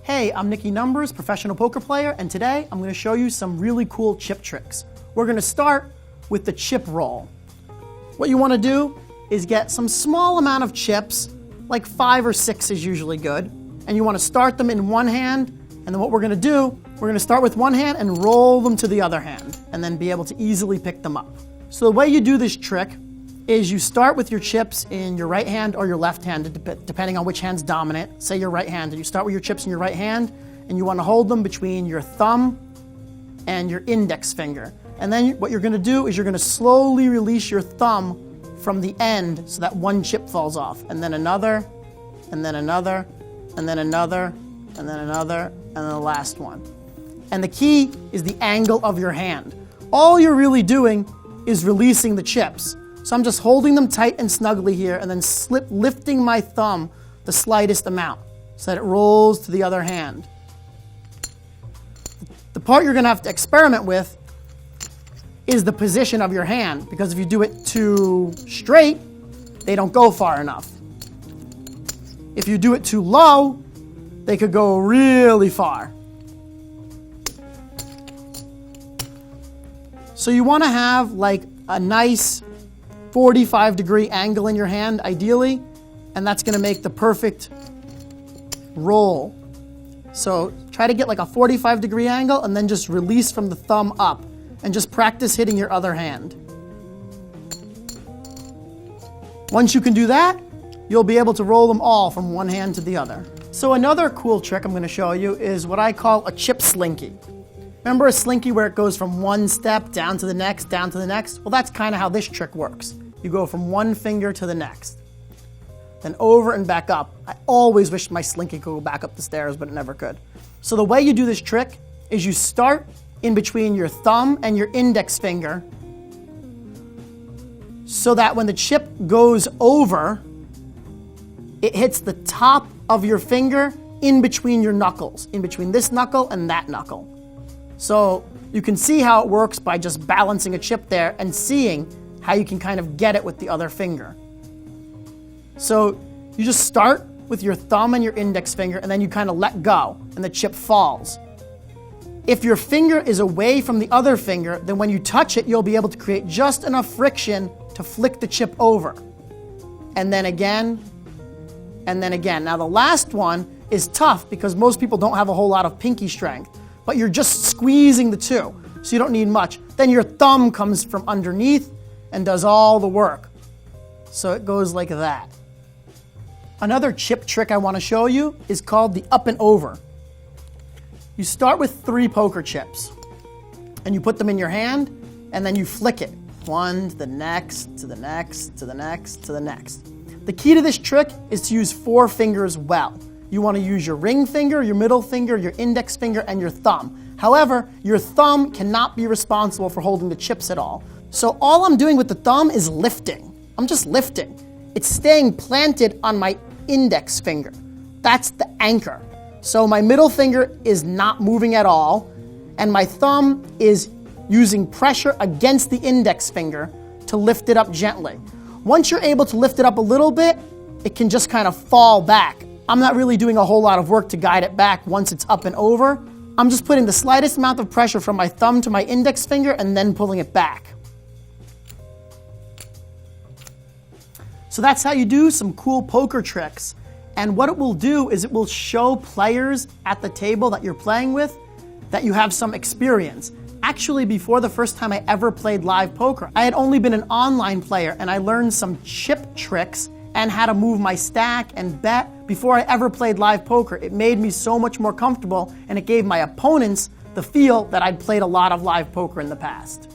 Hey, I'm Nicky Numbers, professional poker player, and today I'm going to show you some really cool chip tricks. We're going to start with the chip roll. What you want to do is get some small amount of chips, like 5 or 6 is usually good, and you want to start them in one hand, and then what we're going to do, we're going to start with one hand and roll them to the other hand, and then be able to easily pick them up. So the way you do this trick is you start with your chips in your right hand or your left hand, depending on which hand's dominant. Say you're right-handed. You start with your chips in your right hand, and you want to hold them between your thumb and your index finger. And then what you're going to do is you're going to slowly release your thumb from the end so that one chip falls off. And then another, and then another, and then another, and then another, and then the last one. And the key is the angle of your hand. All you're really doing is releasing the chips. So I'm just holding them tight and snugly here and then lifting my thumb the slightest amount so that it rolls to the other hand. The part you're going to have to experiment with is the position of your hand, because if you do it too straight, they don't go far enough. If you do it too low, they could go really far. So you want to have like a nice 45-degree angle in your hand, ideally, and that's going to make the perfect roll. So try to get like a 45-degree angle and then just release from the thumb up and just practice hitting your other hand. Once you can do that, you'll be able to roll them all from one hand to the other. So another cool trick I'm going to show you is what I call a chip slinky. Remember a slinky where it goes from one step down to the next, down to the next? Well, that's kind of how this trick works. You go from one finger to the next, then over and back up. I always wished my slinky could go back up the stairs, but it never could. So the way you do this trick is you start in between your thumb and your index finger so that when the chip goes over, it hits the top of your finger in between your knuckles, in between this knuckle and that knuckle. So you can see how it works by just balancing a chip there and seeing how you can kind of get it with the other finger. So you just start with your thumb and your index finger, and then you kind of let go, and the chip falls. If your finger is away from the other finger, then when you touch it, you'll be able to create just enough friction to flick the chip over. And then again, and then again. Now the last one is tough because most people don't have a whole lot of pinky strength, but you're just squeezing the two, so you don't need much. Then your thumb comes from underneath and does all the work. So it goes like that. Another chip trick I want to show you is called the up and over. You start with 3 poker chips, and you put them in your hand, and then you flick it. One to the next, to the next, to the next, to the next. The key to this trick is to use 4 fingers well. You want to use your ring finger, your middle finger, your index finger, and your thumb. However, your thumb cannot be responsible for holding the chips at all. So all I'm doing with the thumb is lifting. I'm just lifting. It's staying planted on my index finger. That's the anchor. So my middle finger is not moving at all, and my thumb is using pressure against the index finger to lift it up gently. Once you're able to lift it up a little bit, it can just kind of fall back. I'm not really doing a whole lot of work to guide it back once it's up and over. I'm just putting the slightest amount of pressure from my thumb to my index finger and then pulling it back. So that's how you do some cool poker tricks. And what it will do is it will show players at the table that you're playing with that you have some experience. Actually, before the first time I ever played live poker, I had only been an online player, and I learned some chip tricks and how to move my stack and bet before I ever played live poker. It made me so much more comfortable, and it gave my opponents the feel that I'd played a lot of live poker in the past.